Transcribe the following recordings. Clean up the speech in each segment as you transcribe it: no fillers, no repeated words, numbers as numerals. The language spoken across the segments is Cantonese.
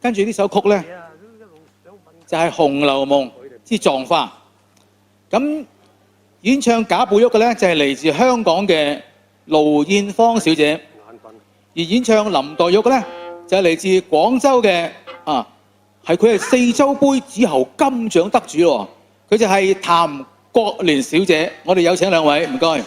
跟住呢首曲咧就係《紅樓夢之葬花》。咁演唱賈寶玉嘅咧就係嚟自香港嘅盧燕芳小姐，而演唱林黛玉嘅咧就係嚟自廣州嘅係佢係4週杯子喉金獎得主喎，佢就係譚國蓮小姐。我哋有請兩位，唔該。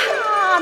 花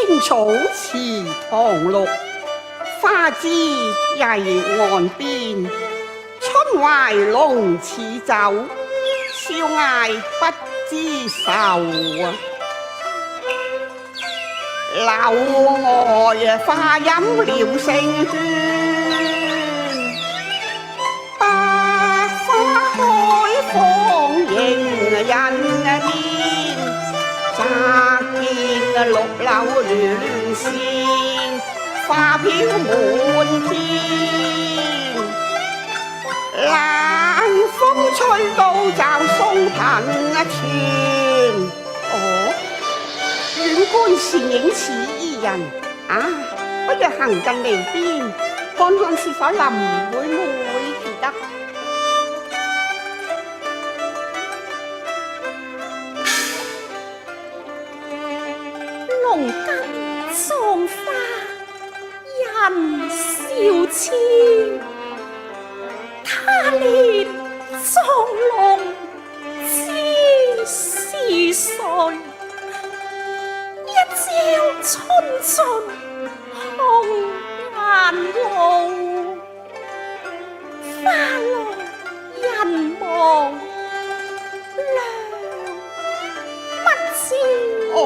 青草池塘綠，花枝曳岸邊。春懷龍似酒，少艾不知愁啊！樓外花飲聊聲喧，百花開放迎人面。乍見綠柳亂線，花飄滿天。冷風吹到就鬆騰前。哦，遠觀倩影似伊人啊！不如行近嚟邊，看看是否林妹妹記得。龍根葬花人笑痴，他年葬龍知是誰？一朝春盡紅顏老，花來人亡娘不知。哦，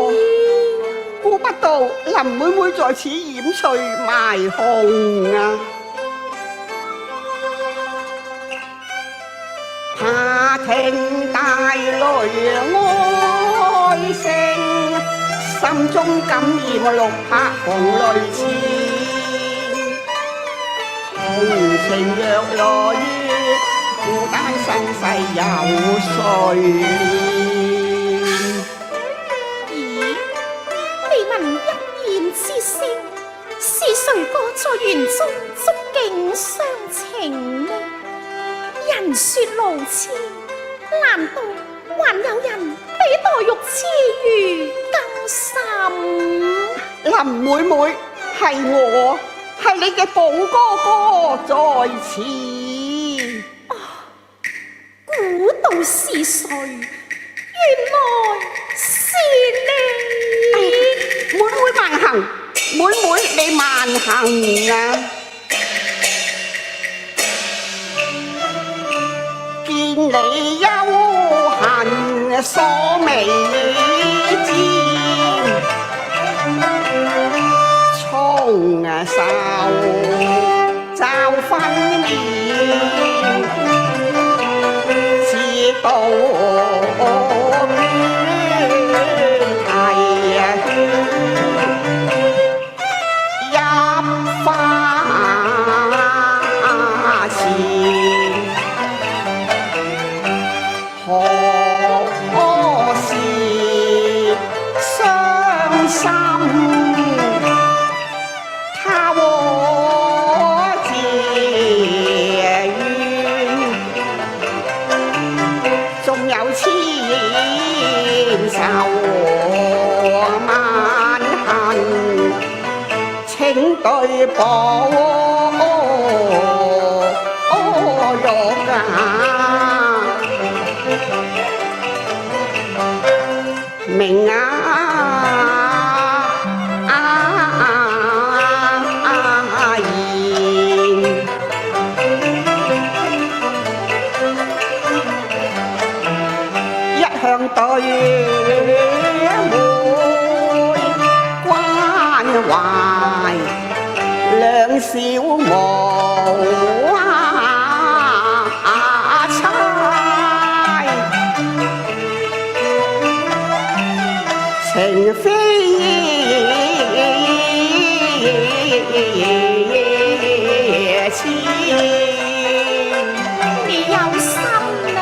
估不到林妹妹在此掩翠埋紅啊！他聽大雷哀聲，心中感染六拍紅淚濺。紅情若來於孤單身世有誰憐？咦，未聞一言之聲，是誰個在園中觸景傷情呢？人說路痴，難道還有人比黛玉痴如更深？林妹妹，係我，係你嘅寶哥哥在此。估到是誰？原來是你。妹妹慢行，妹妹你慢行啊！見你幽痕鎖眉尖，葱愁罩分面，知道對寶玉啊，明言，一向對妹關懷。兩小無猜，情非痴。你有心啊！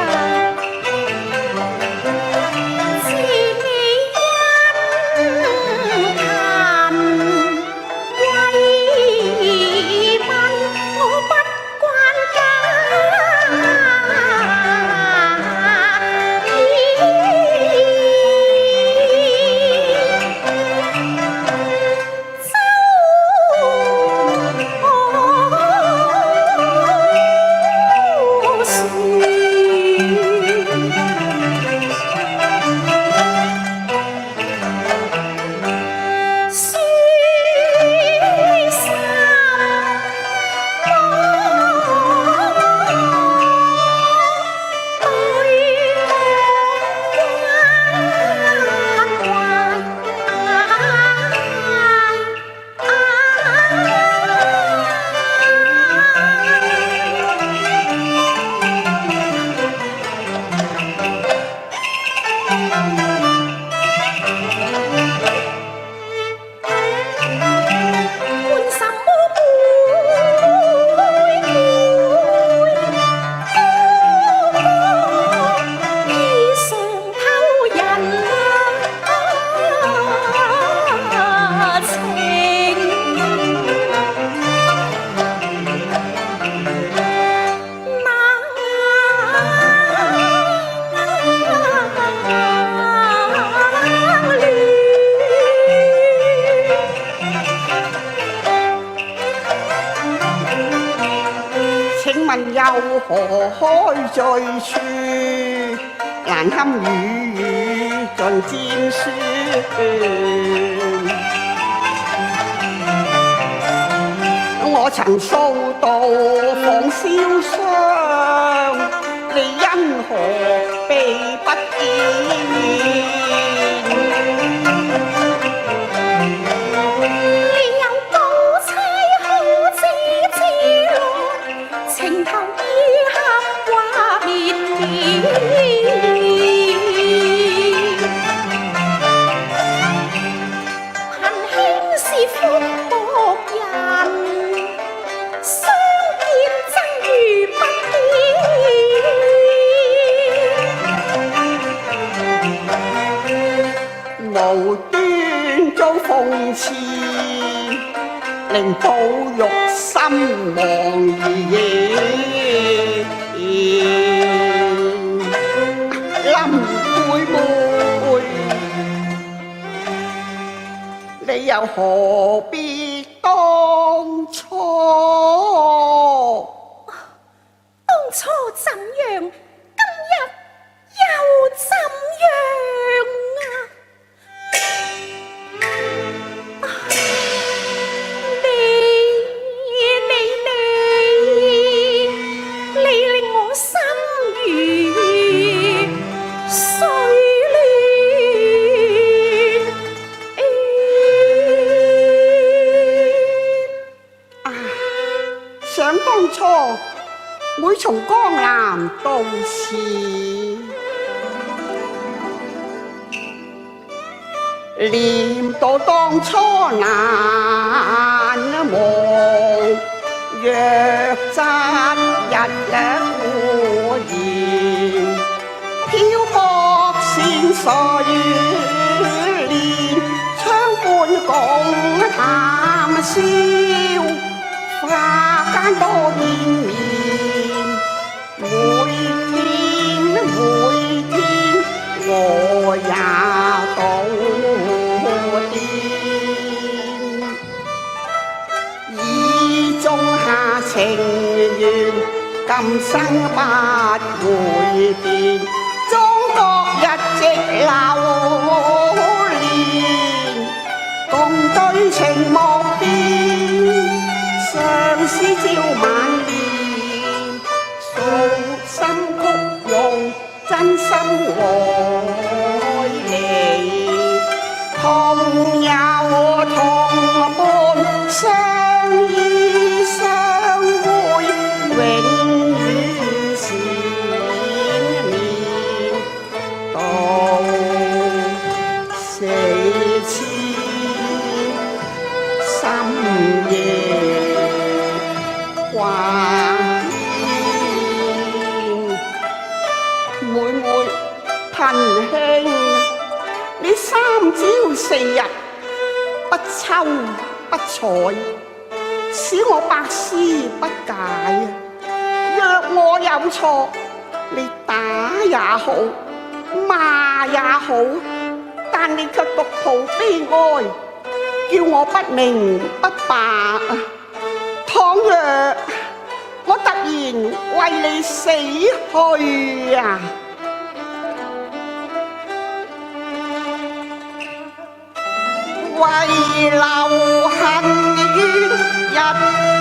自你因談為問，我不關家有何開罪處？難堪語語盡戰書。我曾數度訪燒傷，你因何避不見？無端遭諷刺，令寶玉心茫然。林妹妹，你又何必當初？當初怎樣，今日又怎樣啊？你令我心如水亂。想當初，每從江南到此，念到當初難忘，若擇日過言，漂泊千歲年，窗畔共談笑，花間多見面，每天我也到癲，意中下情緣，今生不會變，終覺日夕流連，共對情莫變，相思朝晚念，訴心曲用真心愛你，同遊同伴，相依相會，永遠纏綿到死前深夜掛念。妹妹騰兄，你3朝4日不瞅不睬，使我百思不解。若我有錯，你打也好，罵也好，但你卻獨圖悲哀，叫我不明不白。倘若我突然為你死去啊！為留恨冤，一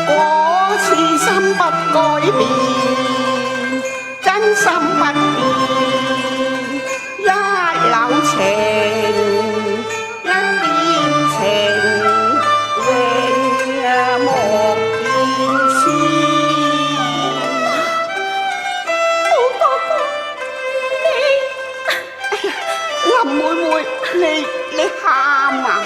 果痴心不改變，真心不變，一縷情，一點情，永莫見先。寶哥哥，你林妹妹，你喊啊！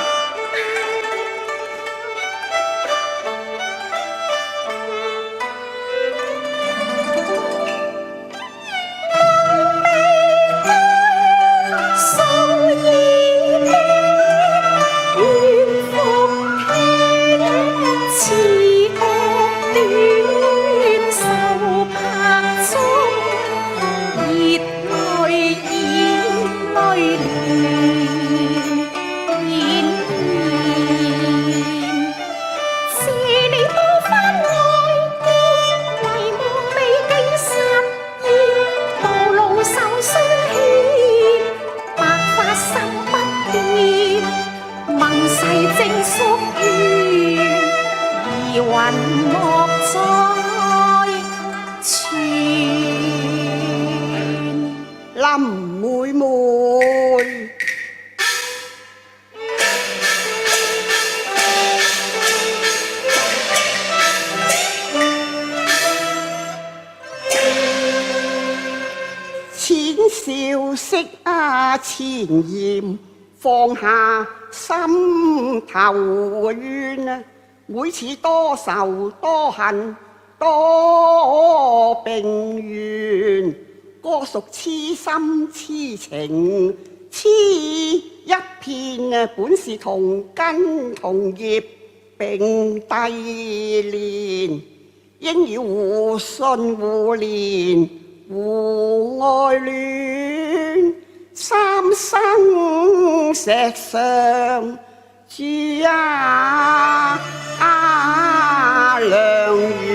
林妹妹，淺笑息啊，前嫌放下心頭怨啊！每次多愁多恨多病怨，歌屬痴心痴情痴一片啊！本是同根同葉並蒂蓮，應要互信互憐互愛戀，三生石上住良緣。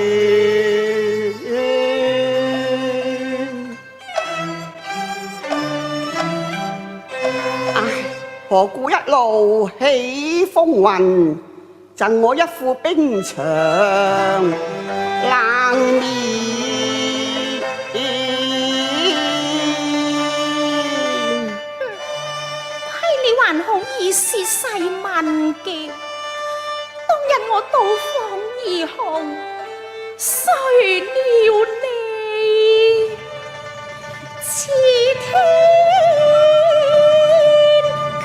何故一路起風雲，贈我一副冰場冷面？還好意思細問嘅，當日我到訪二行，誰料你似天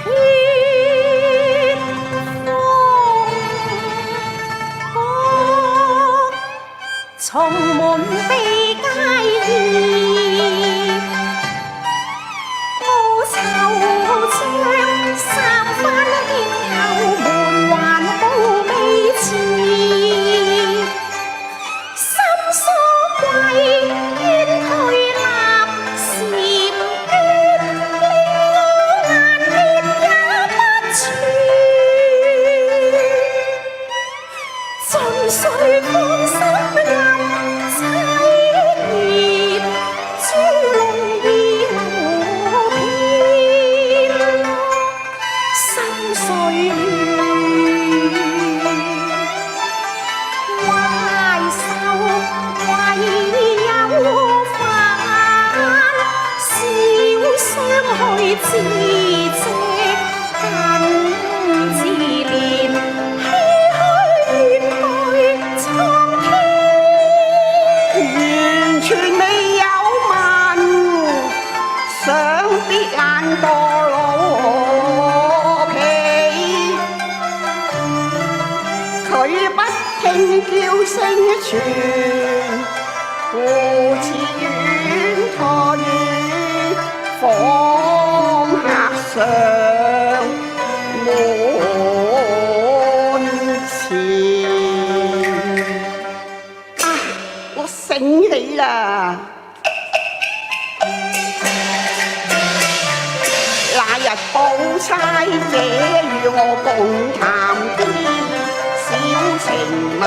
缺風，重門被街議，好惆悵。三番經後門還無未遲，心所歸願退立禪院，令我顏面也不全，盡誰放心任凄熱，豬籠已無片。誰壞受唯有煩，小相去自責更自憐，唏噓怨對蒼天，完全未有問，想必懶惰老皮，佢不聽叫聲傳，故此遠託於訪客上門前。啊！我醒起啦！那日寶釵姐與我共談天，小情文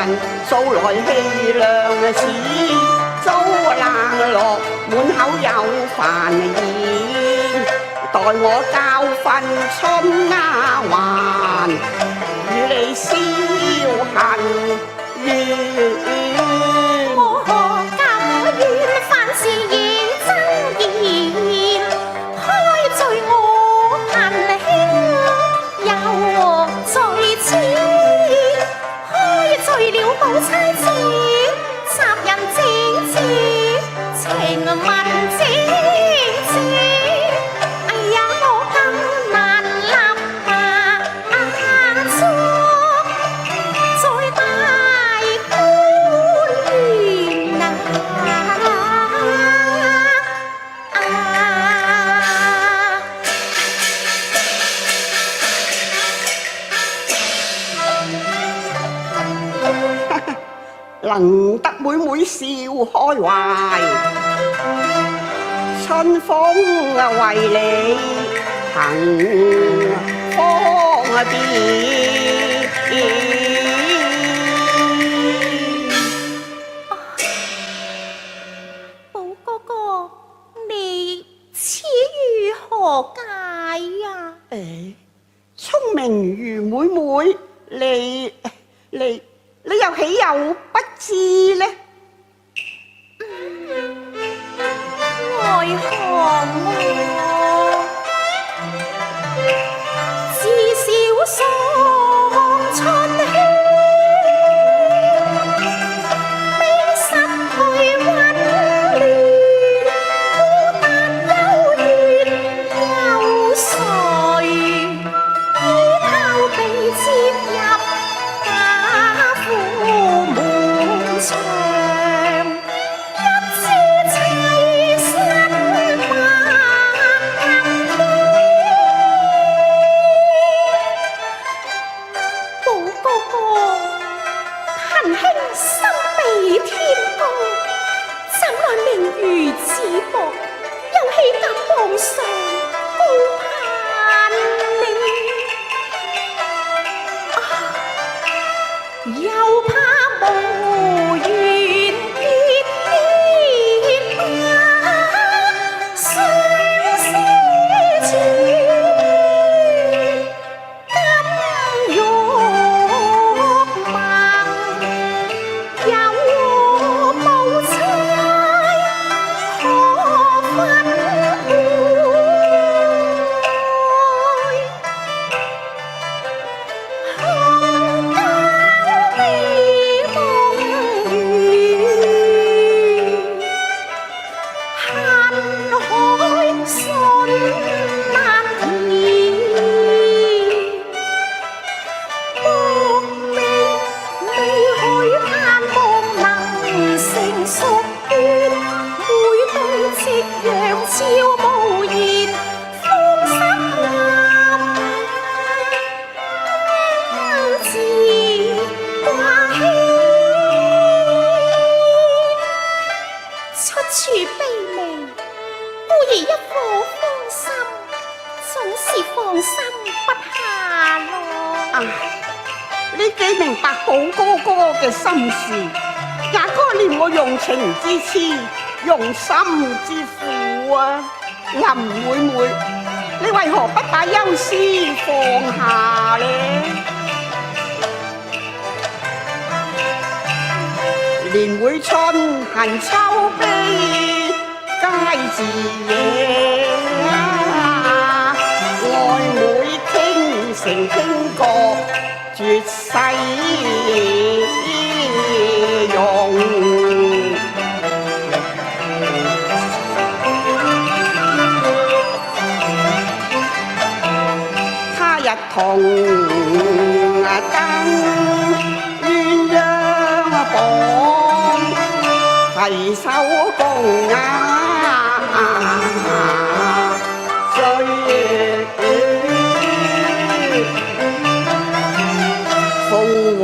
素來氣量似，遭冷落滿口有煩言，待我教訓春丫鬟，與你消恨怨。我何敢怨凡事惹爭議，開罪我恨兄又罪子，開罪了寶釵姐，責人姐姐，情問姐姐，哎呀我更能得妹妹笑開懷，春風為你行方便。寶哥哥，你此語何解呀？聰明如妹妹，你又豈有不知呢？為何我至少喪春暄，未失去溫暖，孤單幽怨有誰？依靠被接入賈府門牆，一枝棲身百年。寶哥哥，恨兄心比天高，怎奈命如紙薄，又豈敢望上高攀你？又怕無緣結結巴，相思纏，金玉盟，有無猜可分配？空交悲夢語，恨海信難填。莫名未許盼望能成熟願，每對夕陽照無言，風濕暗自掛牽。出處卑微，故而一顆芳心，總是放心不下咯。你幾明白寶哥哥嘅心事，也該念我用情之痴，用心之苦啊！林妹妹，你為何不把憂思放下呢？年會春恨秋悲，皆自野。愛妹傾城傾國，絕世容。他日同登鴛鴦榜，攜手共追鳳凰。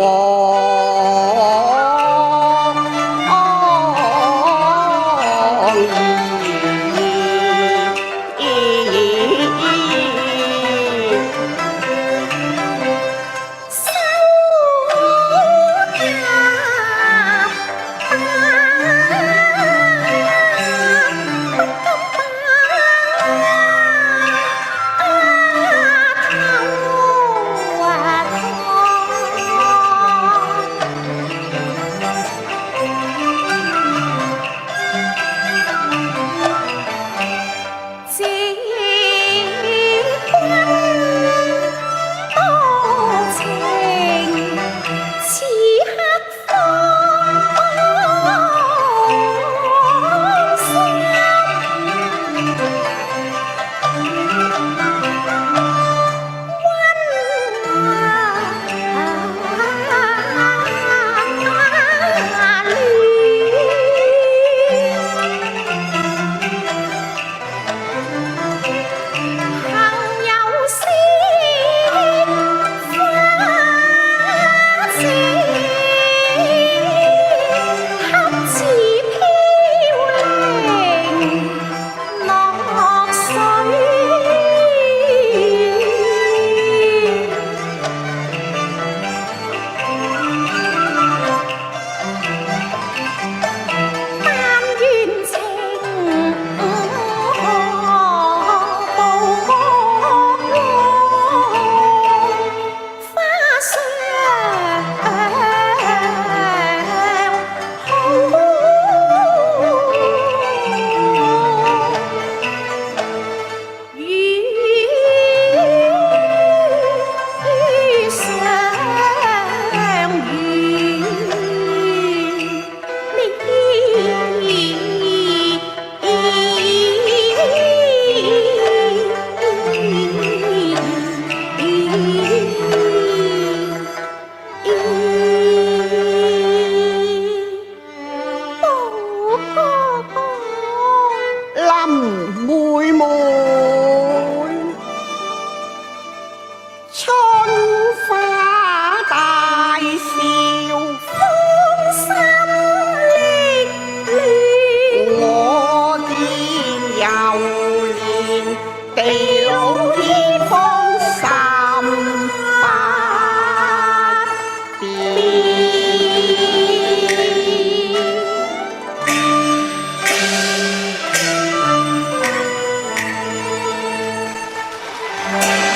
啊！